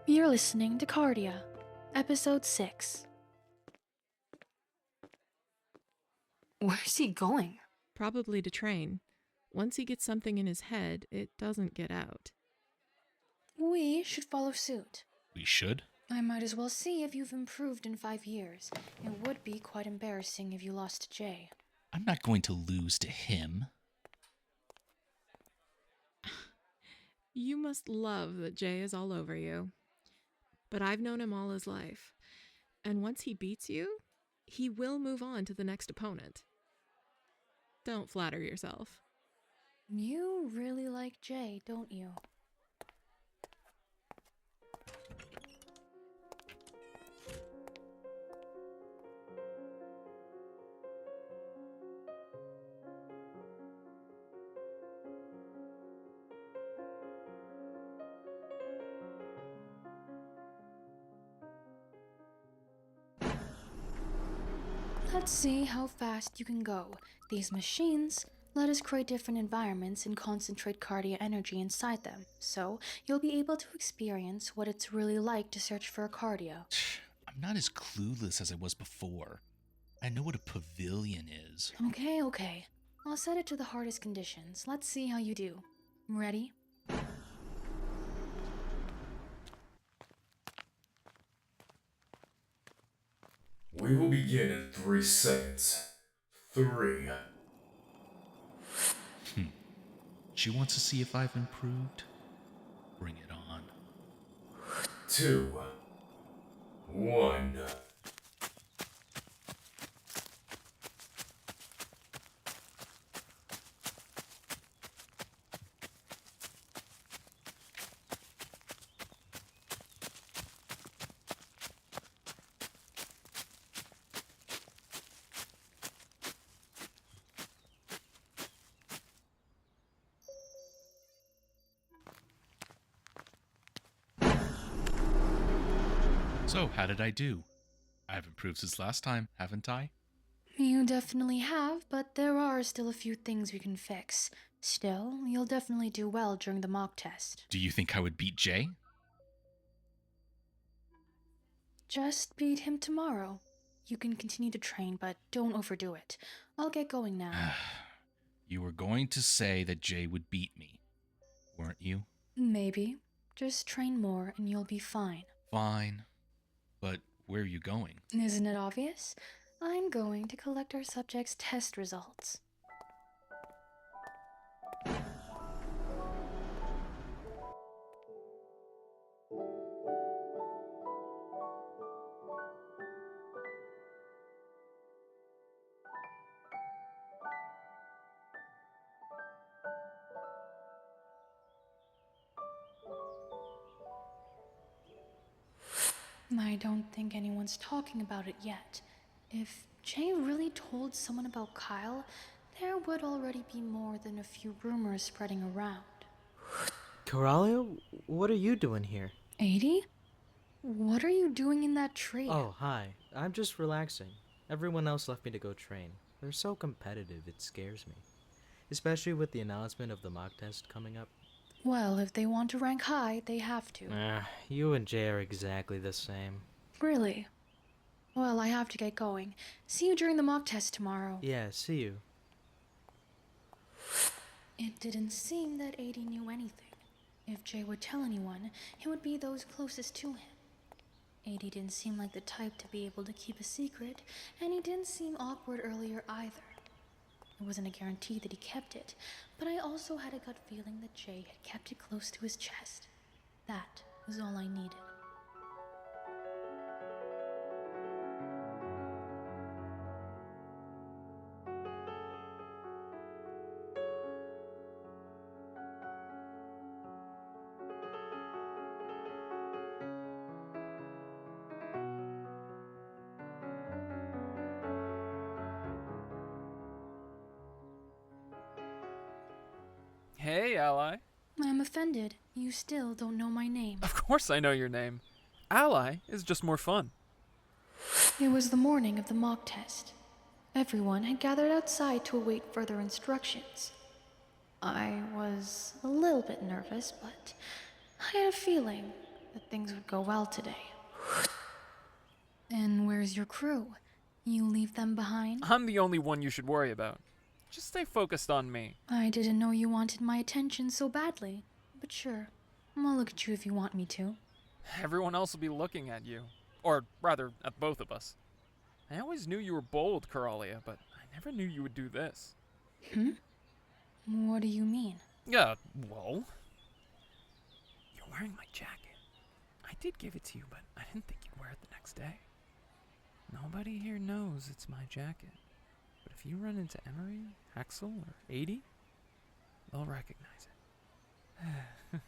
You're listening to Kardia, Episode 6. Where's he going? Probably to train. Once he gets something in his head, it doesn't get out. We should follow suit. We should? I might as well see if you've improved in 5 years. It would be quite embarrassing if you lost to Jae. I'm not going to lose to him. You must love that Jae is all over you. But I've known him all his life. And once he beats you, he will move on to the next opponent. Don't flatter yourself. You really like Jae, don't you? Let's see how fast you can go. These machines let us create different environments and concentrate Kardia energy inside them, so you'll be able to experience what it's really like to search for a Kardia. I'm not as clueless as I was before. I know what a pavilion is. Okay. I'll set it to the hardest conditions. Let's see how you do. Ready? We will begin in 3 seconds. 3. She wants to see if I've improved. Bring it on. 2. 1. So, how did I do? I've improved since last time, haven't I? You definitely have, but there are still a few things we can fix. Still, you'll definitely do well during the mock test. Do you think I would beat Jae? Just beat him tomorrow. You can continue to train, but don't overdo it. I'll get going now. You were going to say that Jae would beat me, weren't you? Maybe. Just train more and you'll be fine. Fine. But where are you going? Isn't it obvious? I'm going to collect our subjects' test results. I don't think anyone's talking about it yet. If Jae really told someone about Kyle, there would already be more than a few rumors spreading around. Karalea, what are you doing here? Eedi? What are you doing in that tree? Oh, hi. I'm just relaxing. Everyone else left me to go train. They're so competitive, it scares me. Especially with the announcement of the mock test coming up. Well, if they want to rank high, they have to. You and Jae are exactly the same. Really? Well, I have to get going. See you during the mock test tomorrow. Yeah, see you. It didn't seem that Eedi knew anything. If Jae would tell anyone, it would be those closest to him. Eedi didn't seem like the type to be able to keep a secret, and he didn't seem awkward earlier either. It wasn't a guarantee that he kept it, but I also had a gut feeling that Jae had kept it close to his chest. That was all I needed. Hey, ally. I'm offended. You still don't know my name. Of course I know your name. Ally is just more fun. It was the morning of the mock test. Everyone had gathered outside to await further instructions. I was a little bit nervous, but I had a feeling that things would go well today. And where's your crew? You leave them behind? I'm the only one you should worry about. Just stay focused on me. I didn't know you wanted my attention so badly. But sure, I'll look at you if you want me to. Everyone else will be looking at you. Or rather, at both of us. I always knew you were bold, Karalea, but I never knew you would do this. What do you mean? Yeah, well... You're wearing my jacket. I did give it to you, but I didn't think you'd wear it the next day. Nobody here knows it's my jacket. But if you run into Emiri, Axel, or Eedi, they'll recognize it.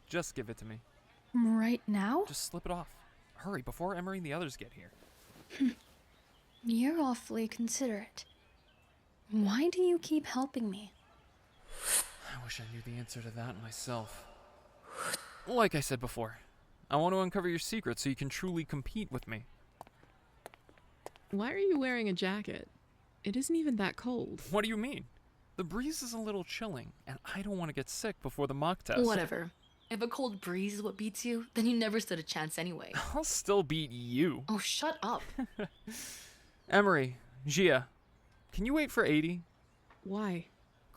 Just give it to me. Right now? Just slip it off. Hurry, before Emiri and the others get here. You're awfully considerate. Why do you keep helping me? I wish I knew the answer to that myself. Like I said before, I want to uncover your secret so you can truly compete with me. Why are you wearing a jacket? It isn't even that cold. What do you mean? The breeze is a little chilling, and I don't want to get sick before the mock test. Whatever. If a cold breeze is what beats you, then you never stood a chance anyway. I'll still beat you. Oh, shut up. Emiri, Xia, can you wait for Eedi? Why?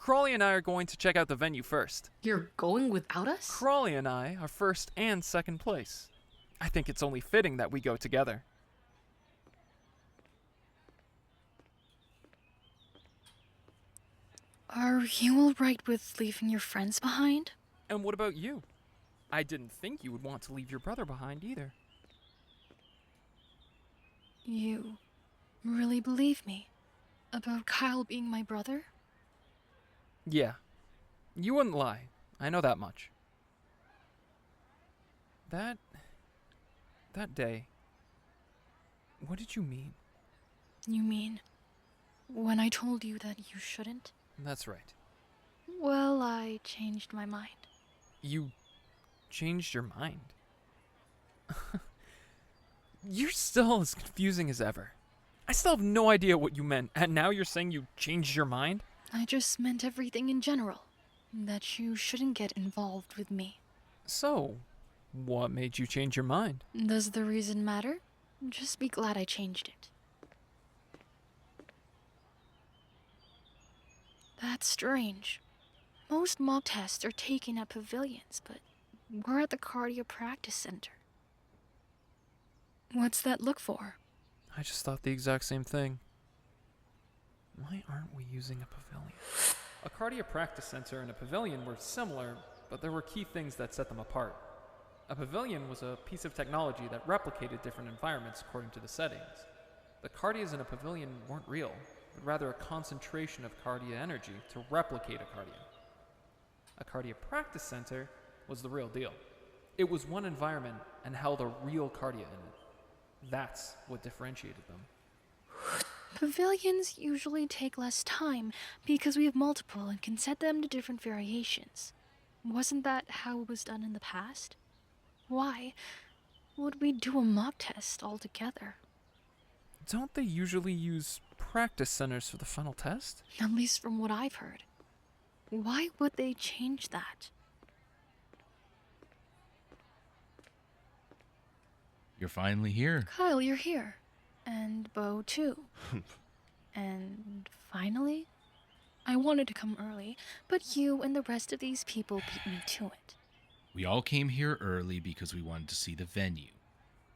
Karalea and I are going to check out the venue first. You're going without us? Karalea and I are first and second place. I think it's only fitting that we go together. Are you alright with leaving your friends behind? And what about you? I didn't think you would want to leave your brother behind either. You really believe me? About Kyle being my brother? Yeah. You wouldn't lie. I know that much. That day, what did you mean? You mean when I told you that you shouldn't? That's right. Well, I changed my mind. You changed your mind? You're still as confusing as ever. I still have no idea what you meant, and now you're saying you changed your mind? I just meant everything in general. That you shouldn't get involved with me. So, what made you change your mind? Does the reason matter? Just be glad I changed it. That's strange. Most mock tests are taken at pavilions, but we're at the Kardia practice center. What's that look for? I just thought the exact same thing. Why aren't we using a pavilion? A Kardia practice center and a pavilion were similar, but there were key things that set them apart. A pavilion was a piece of technology that replicated different environments according to the settings. The Kardias in a pavilion weren't real, but rather a concentration of Kardia energy to replicate a Kardia. A Kardia practice center was the real deal. It was one environment and held a real Kardia in it. That's what differentiated them. Pavilions usually take less time because we have multiple and can set them to different variations. Wasn't that how it was done in the past? Why would we do a mock test altogether? Don't they usually use practice centers for the final test? At least from what I've heard. Why would they change that? You're finally here. Kyle, you're here. And Beau, too. And finally? I wanted to come early, but you and the rest of these people beat me to it. We all came here early because we wanted to see the venue.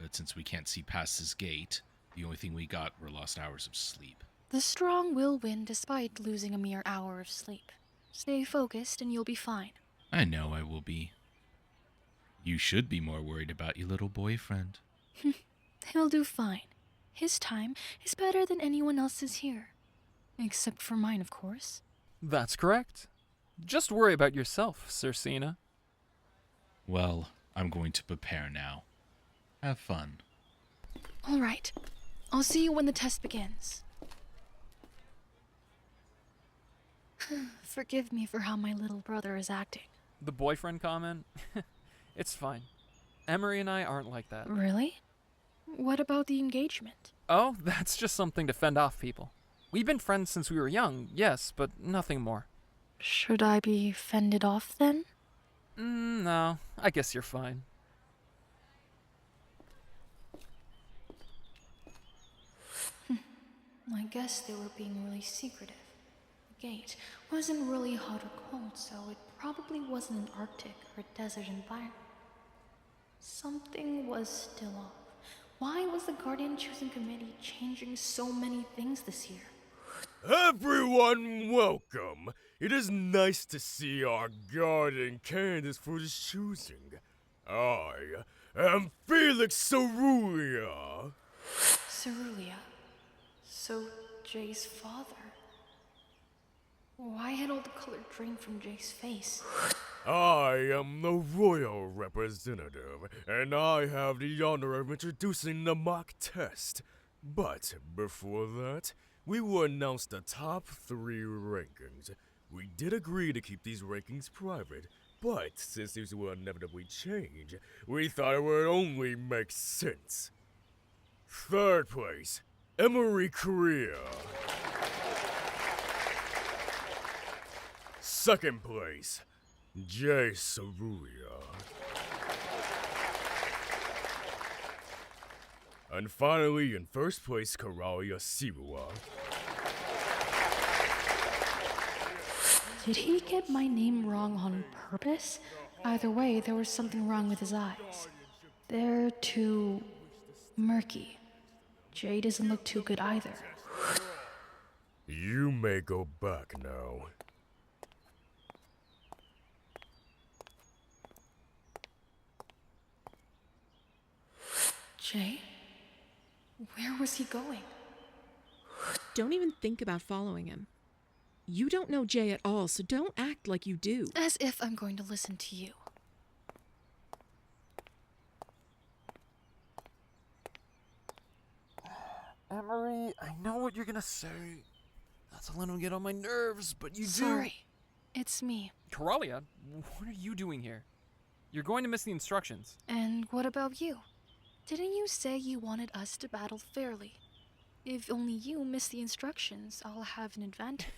But since we can't see past this gate, the only thing we got were lost hours of sleep. The strong will win despite losing a mere hour of sleep. Stay focused and you'll be fine. I know I will be. You should be more worried about your little boyfriend. He'll do fine. His time is better than anyone else's here. Except for mine, of course. That's correct. Just worry about yourself, Sir Cena. Well, I'm going to prepare now. Have fun. All right. I'll see you when the test begins. Forgive me for how my little brother is acting. The boyfriend comment? It's fine. Emiri and I aren't like that. Really? What about the engagement? Oh, that's just something to fend off people. We've been friends since we were young, yes, but nothing more. Should I be fended off then? No, I guess you're fine. I guess they were being really secretive. The gate wasn't really hot or cold, so it probably wasn't an Arctic or desert environment. Something was still off. Why was the Guardian Choosing Committee changing so many things this year? Everyone, welcome! It is nice to see our guardian candidates for the choosing. I am Felix Cerulea. Cerulea. So, Jae's father. Why had all the color drained from Jae's face? I am the royal representative, and I have the honor of introducing the mock test. But before that, we will announce the top 3 rankings. We did agree to keep these rankings private, but since these will inevitably change, we thought it would only make sense. 3rd place, Emiri Crea. 2nd place, Jae Cerulea. And finally, in 1st place, Karalea Siwa. Did he get my name wrong on purpose? Either way, there was something wrong with his eyes. They're too murky. Jae doesn't look too good either. You may go back now. Jae? Where was he going? Don't even think about following him. You don't know Jae at all, so don't act like you do. As if I'm going to listen to you. Emiri, I know what you're gonna say. Not to let him get on my nerves, but you do. Sorry. It's me. Karalea, what are you doing here? You're going to miss the instructions. And what about you? Didn't you say you wanted us to battle fairly? If only you miss the instructions, I'll have an advantage.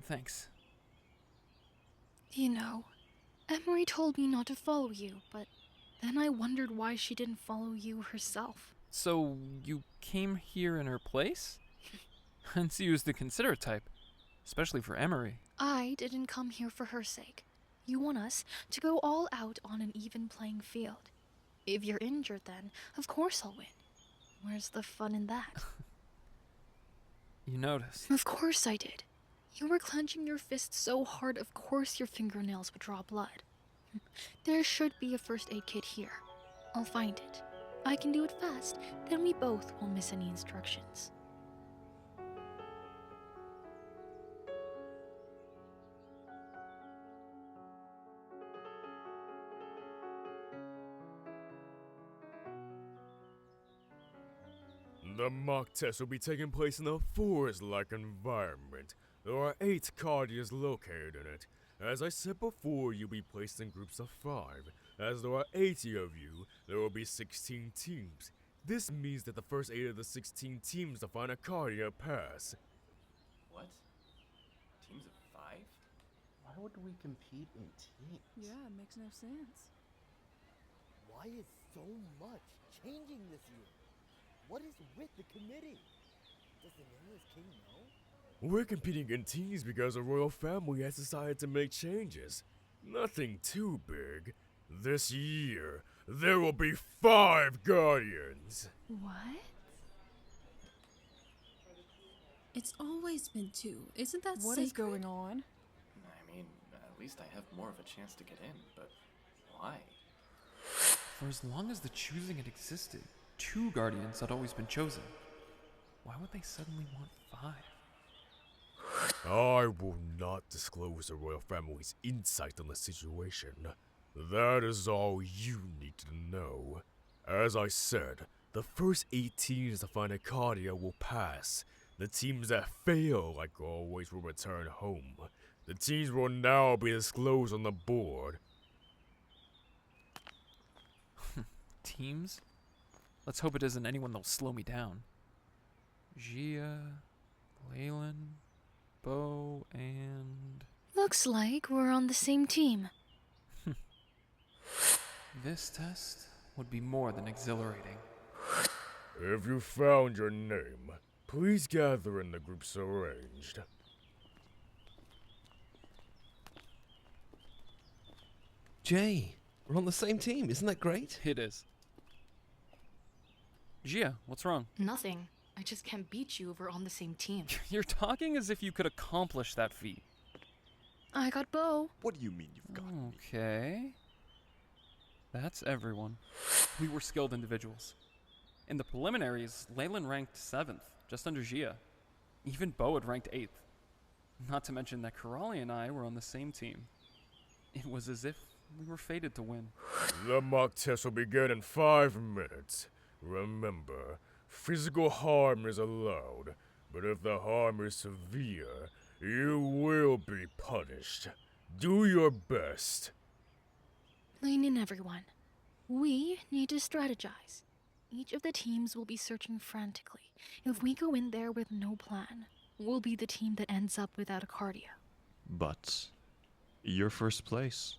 Thanks. You know, Emiri told me not to follow you, but then I wondered why she didn't follow you herself. So, you came here in her place? Hence you was the considerate type, especially for Emiri. I didn't come here for her sake. You want us to go all out on an even playing field. If you're injured then, of course I'll win. Where's the fun in that? You noticed. Of course I did. You were clenching your fist so hard, of course your fingernails would draw blood. There should be a first aid kit here. I'll find it. I can do it fast, then we both won't miss any instructions. The mock test will be taking place in a forest-like environment. There are 8 Kardias located in it. As I said before, you'll be placed in groups of 5. As there are 80 of you, there will be 16 teams. This means that the first 8 of the 16 teams to find a Kardia pass. What? Teams of 5? Why would we compete in teams? Yeah, it makes no sense. Why is so much changing this year? What is with the committee? Does the Nameless King know? We're competing in teams because the royal family has decided to make changes. Nothing too big. This year, there will be 5 Guardians. What? It's always been 2. Isn't that What sacred? is going on? I mean, at least I have more of a chance to get in, but why? For as long as the choosing had existed, 2 guardians had always been chosen. Why would they suddenly want 5? I will not disclose the royal family's insight on the situation. That is all you need to know. As I said, the first 8 teams to find a Kardia will pass. The teams that fail, like always, will return home. The teams will now be disclosed on the board. Teams? Let's hope it isn't anyone that'll slow me down. Xia, Leilan, Beau, and... Looks like we're on the same team. This test would be more than exhilarating. If you found your name, please gather in the groups arranged. Jae, we're on the same team. Isn't that great? It is. Xia, what's wrong? Nothing. I just can't beat you if we're on the same team. You're talking as if you could accomplish that feat. I got Beau. What do you mean you've got me? Okay. That's everyone. We were skilled individuals. In the preliminaries, Leilan ranked 7th, just under Xia. Even Beau had ranked 8th. Not to mention that Karalea and I were on the same team. It was as if we were fated to win. The mock test will begin in 5 minutes. Remember, physical harm is allowed, but if the harm is severe, you will be punished. Do your best. Lean in, everyone. We need to strategize. Each of the teams will be searching frantically. If we go in there with no plan, we'll be the team that ends up without a Kardia. But you're first place.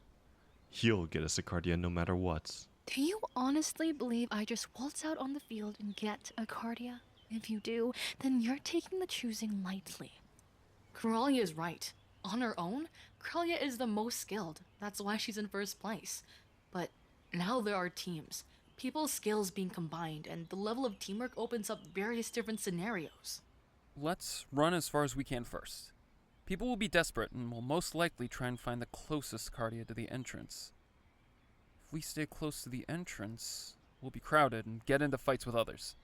You'll get us a Kardia no matter what. Do you honestly believe I just waltz out on the field and get a Kardia? If you do, then you're taking the choosing lightly. Karalea is right. On her own, Karalea is the most skilled. That's why she's in first place. But now there are teams. People's skills being combined, and the level of teamwork opens up various different scenarios. Let's run as far as we can first. People will be desperate and will most likely try and find the closest Kardia to the entrance. If we stay close to the entrance, we'll be crowded and get into fights with others.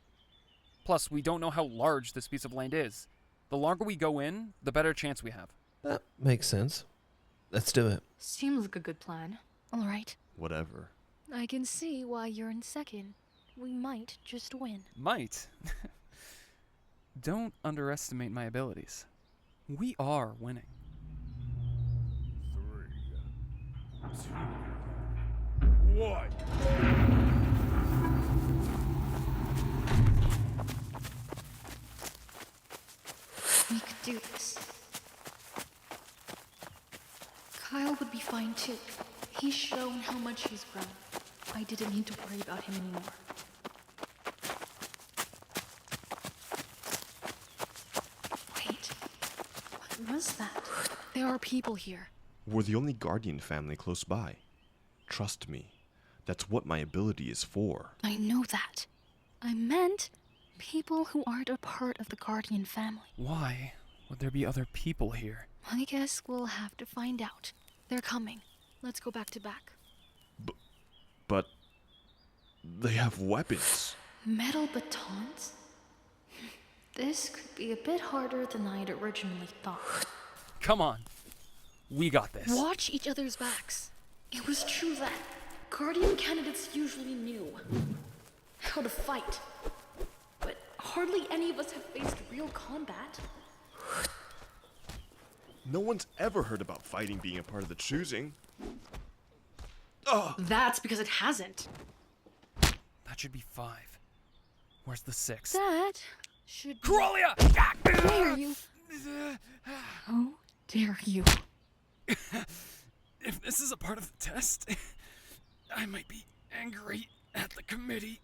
Plus, we don't know how large this piece of land is. The longer we go in, the better chance we have. That makes sense. Let's do it. Seems like a good plan. All right. Whatever. I can see why you're in second. We might just win. Might? Don't underestimate my abilities. We are winning. 3, 2, 1. We could do this. Kyle would be fine too. He's shown how much he's grown. I didn't need to worry about him anymore. Wait, what was that? There are people here. We're the only Guardian family close by. Trust me, that's what my ability is for. I know that. I meant people who aren't a part of the Guardian family. Why would there be other people here? I guess we'll have to find out. They're coming. Let's go back to back. But they have weapons. Metal batons? This could be a bit harder than I'd originally thought. Come on. We got this. Watch each other's backs. It was true that Guardian candidates usually knew how to fight. But hardly any of us have faced real combat. No one's ever heard about fighting being a part of the choosing. That's because it hasn't. That should be 5. Where's the 6th? That should be... Karalea! Dare you? How dare you? If this is a part of the test, I might be angry at the committee.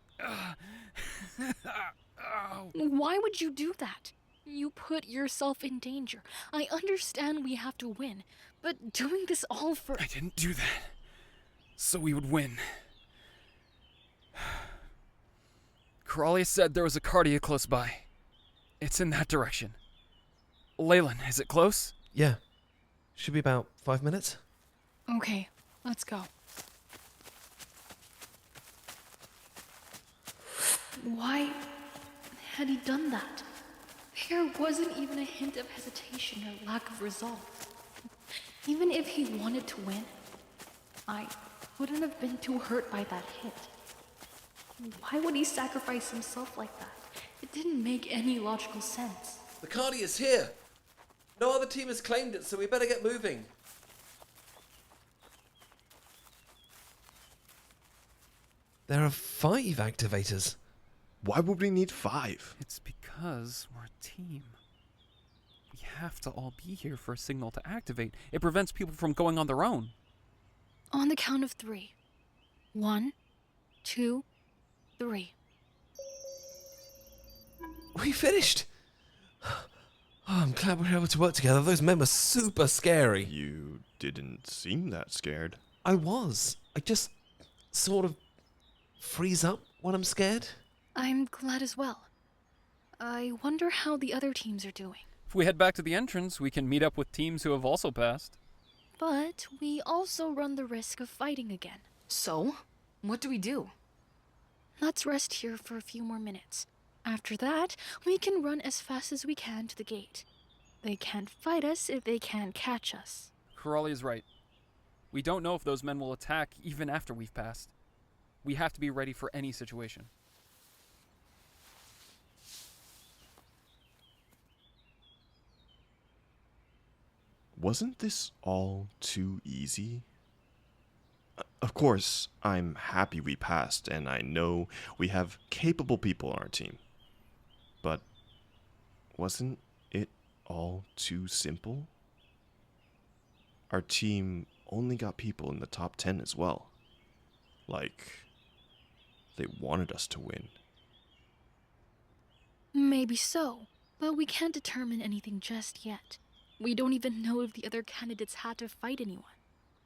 Why would you do that? You put yourself in danger. I understand we have to win, but doing this all for... I didn't do that, so we would win. Karalea said there was a Kardia close by. It's in that direction. Leilan, is it close? Yeah. Should be about 5 minutes. Okay, let's go. Why had he done that? There wasn't even a hint of hesitation or lack of resolve. Even if he wanted to win, I wouldn't have been too hurt by that hit. Why would he sacrifice himself like that? It didn't make any logical sense. The Kardia's here! No other team has claimed it, so we better get moving. There are 5 activators. Why would we need 5? It's because we're a team. We have to all be here for a signal to activate. It prevents people from going on their own. On the count of 3. 1, 2, 3. We finished! Oh, I'm glad we were able to work together. Those men were super scary. You didn't seem that scared. I was. I just sort of freeze up when I'm scared. I'm glad as well. I wonder how the other teams are doing. If we head back to the entrance, we can meet up with teams who have also passed. But we also run the risk of fighting again. So, what do we do? Let's rest here for a few more minutes. After that, we can run as fast as we can to the gate. They can't fight us if they can't catch us. Karalia's right. We don't know if those men will attack even after we've passed. We have to be ready for any situation. Wasn't this all too easy? Of course, I'm happy we passed, and I know we have capable people on our team. But wasn't it all too simple? Our team only got people in the top 10 as well. Like, they wanted us to win. Maybe so, but we can't determine anything just yet. We don't even know if the other candidates had to fight anyone.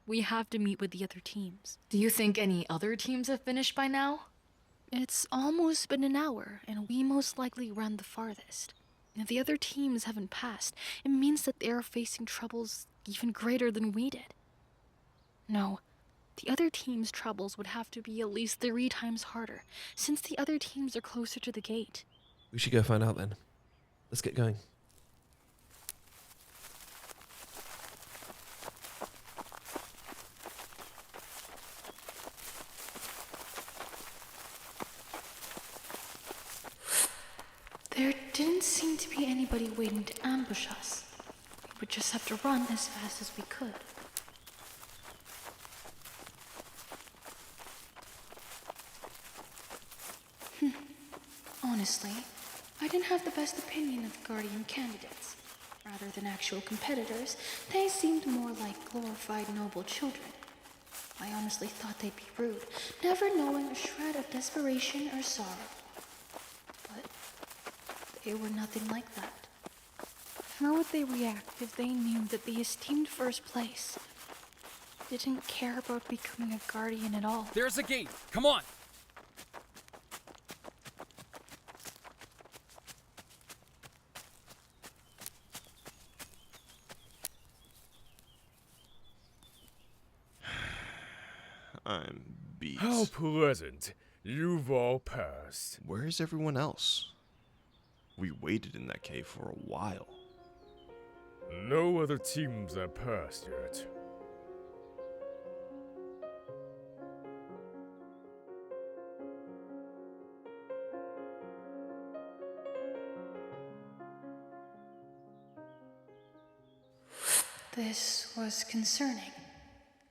We have to meet with the other teams. Do you think any other teams have finished by now? It's almost been an hour, and we most likely ran the farthest. If the other teams haven't passed, it means that they are facing troubles even greater than we did. No, the other team's troubles would have to be at least 3 times harder, since the other teams are closer to the gate. We should go find out then. Let's get going. There didn't seem to be anybody waiting to ambush us. We would just have to run as fast as we could. Honestly, I didn't have the best opinion of the Guardian candidates. Rather than actual competitors, they seemed more like glorified noble children. I honestly thought they'd be rude, never knowing a shred of desperation or sorrow. But they were nothing like that. How would they react if they knew that the esteemed first place didn't care about becoming a guardian at all? There's a gate! Come on! I'm beat. How pleasant. You've all passed. Where's everyone else? We waited in that cave for a while. No other teams have passed yet. This was concerning.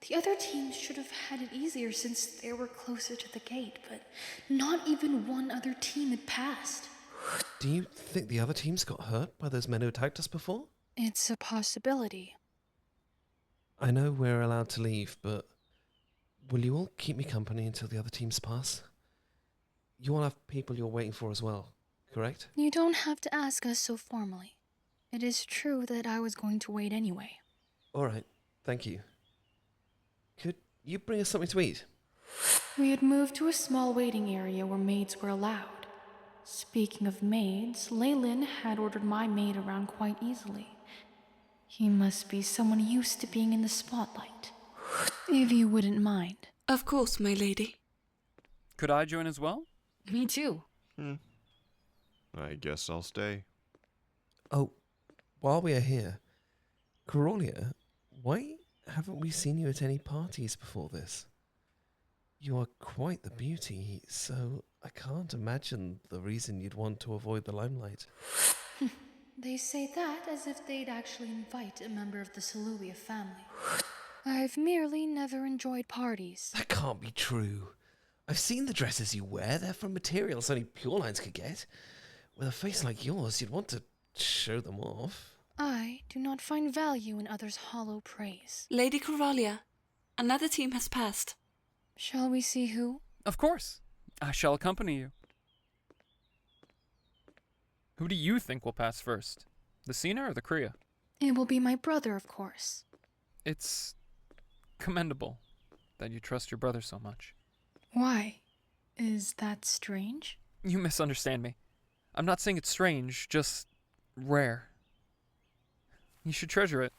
The other teams should have had it easier since they were closer to the gate, but not even one other team had passed. Do you think the other teams got hurt by those men who attacked us before? It's a possibility. I know we're allowed to leave, but will you all keep me company until the other teams pass? You all have people you're waiting for as well, correct? You don't have to ask us so formally. It is true that I was going to wait anyway. All right, thank you. Could you bring us something to eat? We had moved to a small waiting area where maids were allowed. Speaking of maids, Leilan had ordered my maid around quite easily. He must be someone used to being in the spotlight. If you wouldn't mind. Of course, my lady. Could I join as well? Me too. I guess I'll stay. Oh, while we are here, Karalea, why haven't we seen you at any parties before this? You are quite the beauty, so I can't imagine the reason you'd want to avoid the limelight. They say that as if they'd actually invite a member of the Celuia family. I've merely never enjoyed parties. That can't be true. I've seen the dresses you wear. They're from materials only pure lines could get. With a face like yours, you'd want to show them off. I do not find value in others' hollow praise. Lady Karalea, another team has passed. Shall we see who? Of course. I shall accompany you. Who do you think will pass first? The Cena or the Crea? It will be my brother, of course. It's commendable that you trust your brother so much. Why? Is that strange? You misunderstand me. I'm not saying it's strange, just rare. You should treasure it.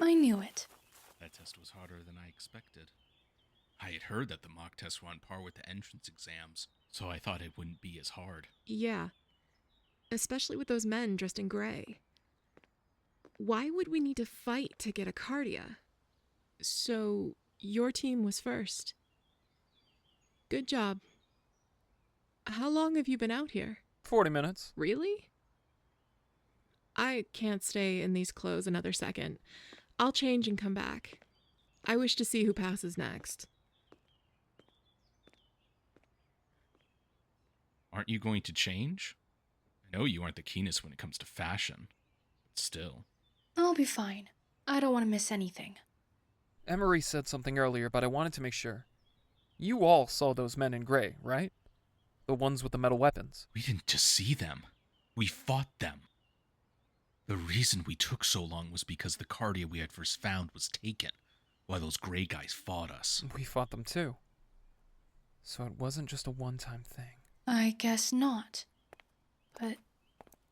I knew it. That test was harder than I expected. I had heard that the mock tests were on par with the entrance exams, so I thought it wouldn't be as hard. Yeah. Especially with those men dressed in gray. Why would we need to fight to get a Kardia? So, your team was first. Good job. How long have you been out here? 40 minutes. Really? I can't stay in these clothes another second. I'll change and come back. I wish to see who passes next. Aren't you going to change? I know you aren't the keenest when it comes to fashion, but still. I'll be fine. I don't want to miss anything. Emiri said something earlier, but I wanted to make sure. You all saw those men in gray, right? The ones with the metal weapons. We didn't just see them. We fought them. The reason we took so long was because the Kardia we had first found was taken, while those gray guys fought us. We fought them too. So it wasn't just a one-time thing. I guess not. But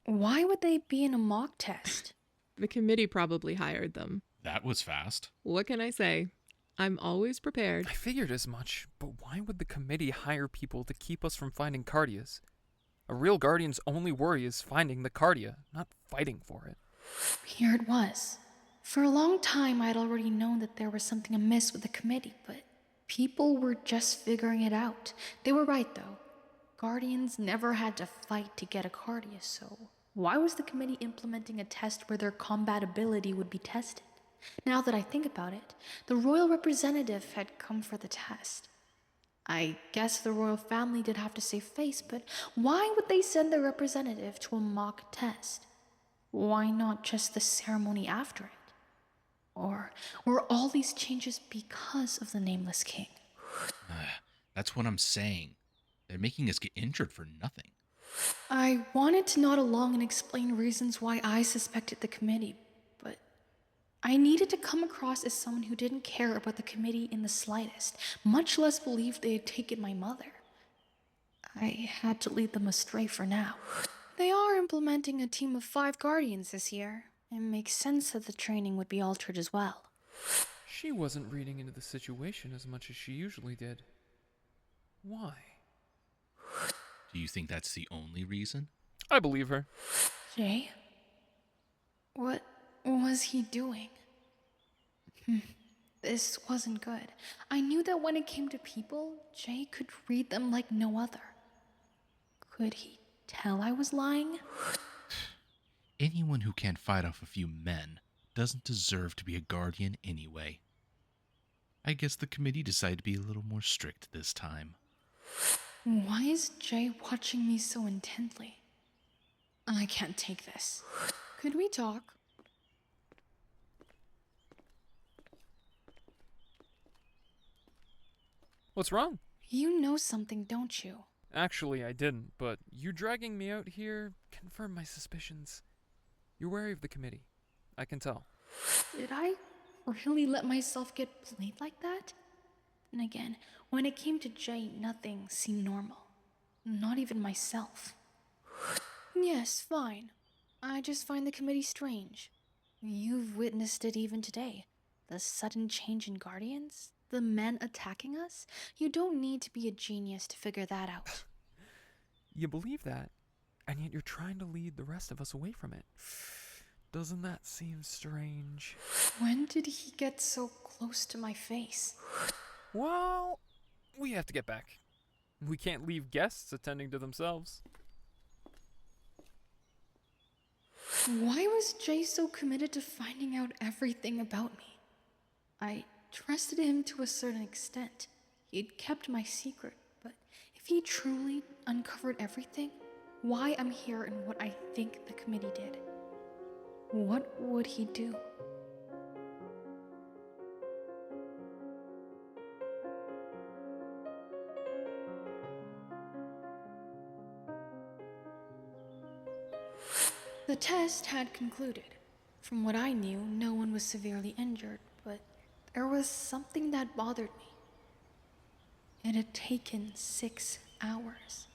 why would they be in a mock test? The committee probably hired them. That was fast. What can I say? I'm always prepared. I figured as much, but why would the committee hire people to keep us from finding Kardias? A real guardian's only worry is finding the Kardia, not fighting for it. Here it was. For a long time, I'd already known that there was something amiss with the committee, but people were just figuring it out. They were right, though. Guardians never had to fight to get a Kardia, so why was the committee implementing a test where their combat ability would be tested? Now that I think about it, the royal representative had come for the test. I guess the royal family did have to save face, but why would they send their representative to a mock test? Why not just the ceremony after it? Or were all these changes because of the Nameless King? That's what I'm saying. They're making us get injured for nothing. I wanted to nod along and explain reasons why I suspected the committee, but I needed to come across as someone who didn't care about the committee in the slightest, much less believe they had taken my mother. I had to lead them astray for now. They are implementing a team of 5 guardians this year. It makes sense that the training would be altered as well. She wasn't reading into the situation as much as she usually did. Why? Do you think that's the only reason? I believe her. Jae? What was he doing? This wasn't good. I knew that when it came to people, Jae could read them like no other. Could he tell I was lying? Anyone who can't fight off a few men doesn't deserve to be a guardian anyway. I guess the committee decided to be a little more strict this time. Why is Jae watching me so intently? I can't take this. Could we talk? What's wrong? You know something, don't you? Actually, I didn't, but you dragging me out here confirmed my suspicions. You're wary of the committee. I can tell. Did I really let myself get played like that? And again, when it came to Jae, nothing seemed normal. Not even myself. Yes, fine. I just find the committee strange. You've witnessed it even today. The sudden change in Guardians? The men attacking us? You don't need to be a genius to figure that out. You believe that, and yet you're trying to lead the rest of us away from it. Doesn't that seem strange? When did he get so close to my face? Well, we have to get back. We can't leave guests attending to themselves. Why was Jae so committed to finding out everything about me? I trusted him to a certain extent. He'd kept my secret, but if he truly uncovered everything, why I'm here and what I think the committee did, what would he do? The test had concluded. From what I knew, no one was severely injured, but there was something that bothered me. It had taken 6 hours.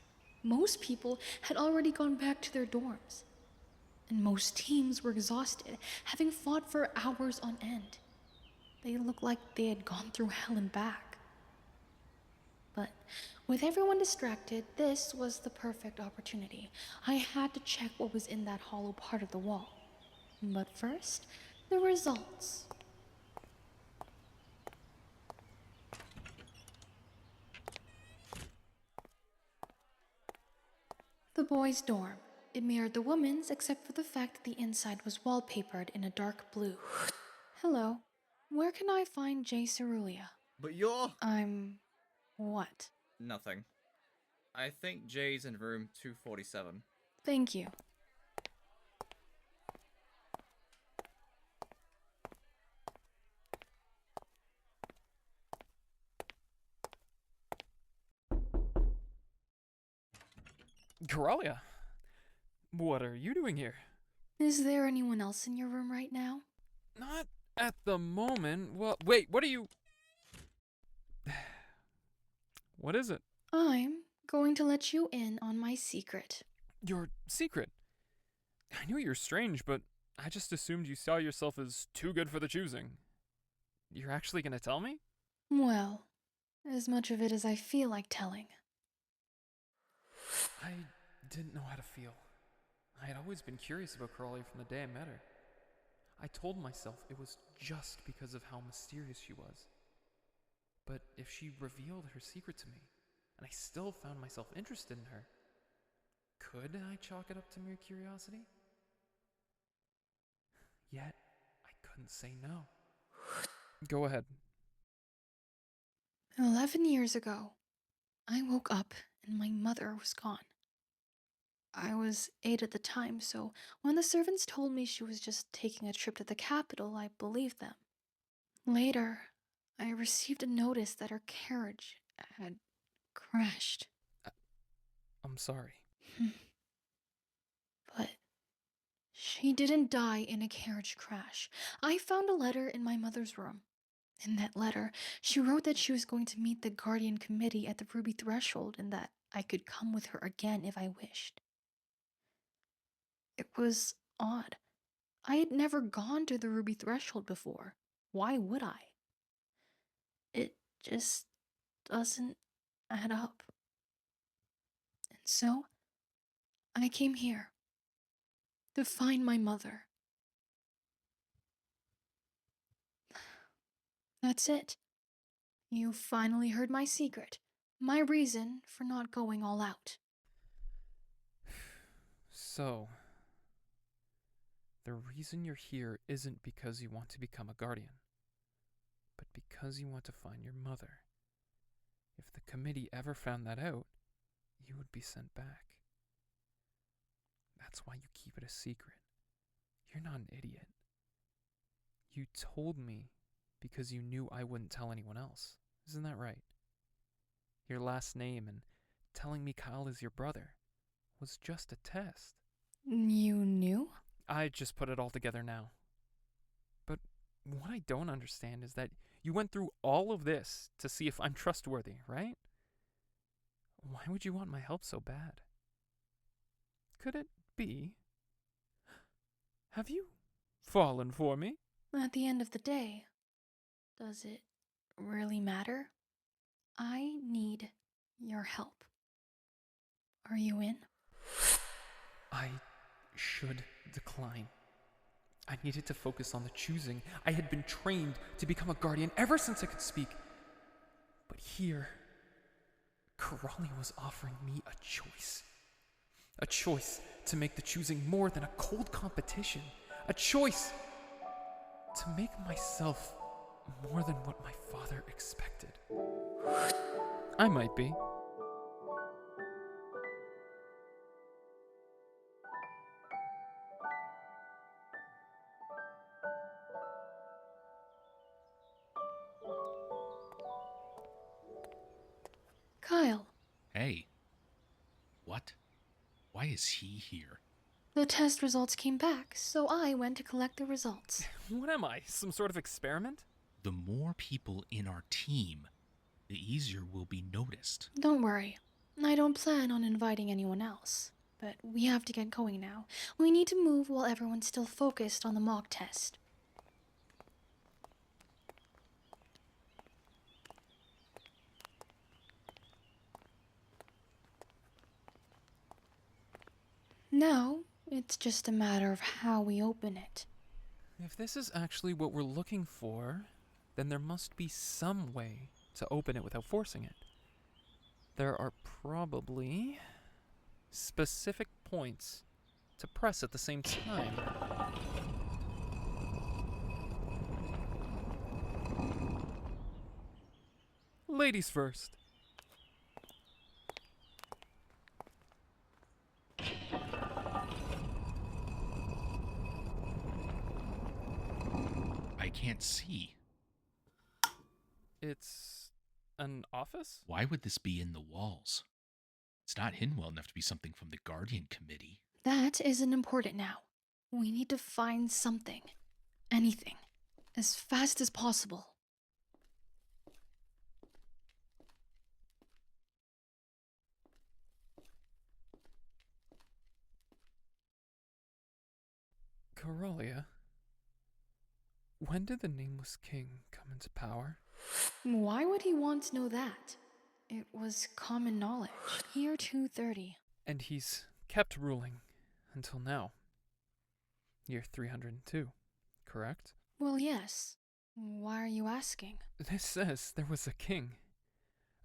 Most people had already gone back to their dorms, and most teams were exhausted, having fought for hours on end. They looked like they had gone through hell and back. But with everyone distracted, this was the perfect opportunity. I had to check what was in that hollow part of the wall. But first, the results. The boys' dorm. It mirrored the women's, except for the fact that the inside was wallpapered in a dark blue. Hello. Where can I find Jae Cerulea? But you're... What? Nothing. I think Jay's in room 247. Thank you. Karalea, what are you doing here? Is there anyone else in your room right now? Not at the moment. Well, wait, what are you... What is it? I'm going to let you in on my secret. Your secret? I knew you were strange, but I just assumed you saw yourself as too good for the choosing. You're actually gonna tell me? Well, as much of it as I feel like telling. I didn't know how to feel. I had always been curious about Karalea from the day I met her. I told myself it was just because of how mysterious she was. But if she revealed her secret to me, and I still found myself interested in her, could I chalk it up to mere curiosity? Yet, I couldn't say no. Go ahead. 11 years ago, I woke up and my mother was gone. I was 8 at the time, so when the servants told me she was just taking a trip to the capital, I believed them. Later, I received a notice that her carriage had crashed. I'm sorry. But she didn't die in a carriage crash. I found a letter in my mother's room. In that letter, she wrote that she was going to meet the Guardian Committee at the Ruby Threshold and that I could come with her again if I wished. It was odd. I had never gone to the Ruby Threshold before. Why would I? It just doesn't add up. And so, I came here to find my mother. That's it. You finally heard my secret. My reason for not going all out. So, the reason you're here isn't because you want to become a guardian, but because you want to find your mother. If the committee ever found that out, you would be sent back. That's why you keep it a secret. You're not an idiot. You told me because you knew I wouldn't tell anyone else. Isn't that right? Your last name and telling me Kyle is your brother was just a test. You knew? I just put it all together now. But what I don't understand is that you went through all of this to see if I'm trustworthy, right? Why would you want my help so bad? Could it be? Have you fallen for me? At the end of the day, does it really matter? I need your help. Are you in? I should decline. I needed to focus on the choosing. I had been trained to become a guardian ever since I could speak. But here, Karalea was offering me a choice. A choice to make the choosing more than a cold competition. A choice to make myself more than what my father expected. I might be. Kyle. Hey. What? Why is he here? The test results came back, so I went to collect the results. What am I, some sort of experiment? The more people in our team, the easier we'll be noticed. Don't worry. I don't plan on inviting anyone else. But we have to get going now. We need to move while everyone's still focused on the mock test. Now, it's just a matter of how we open it. If this is actually what we're looking for, then there must be some way to open it without forcing it. There are probably specific points to press at the same time. Ladies first. I can't see. It's an office? Why would this be in the walls? It's not hidden well enough to be something from the Guardian Committee. That isn't important now. We need to find something. Anything. As fast as possible. Karalea, when did the Nameless King come into power? Why would he want to know that? It was common knowledge. Year 230. And he's kept ruling until now. Year 302, correct? Well, yes. Why are you asking? This says there was a king.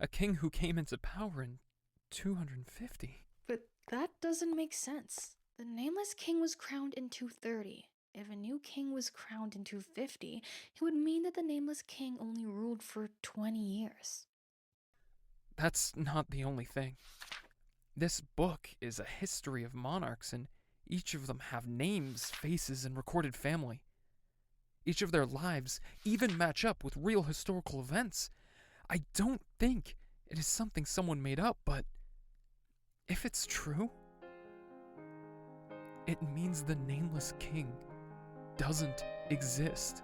A king who came into power in 250. But that doesn't make sense. The Nameless King was crowned in 230. If a new king was crowned in 250, it would mean that the Nameless King only ruled for 20 years. That's not the only thing. This book is a history of monarchs, and each of them have names, faces, and recorded family. Each of their lives even match up with real historical events. I don't think it is something someone made up, but if it's true, it means the Nameless King doesn't exist.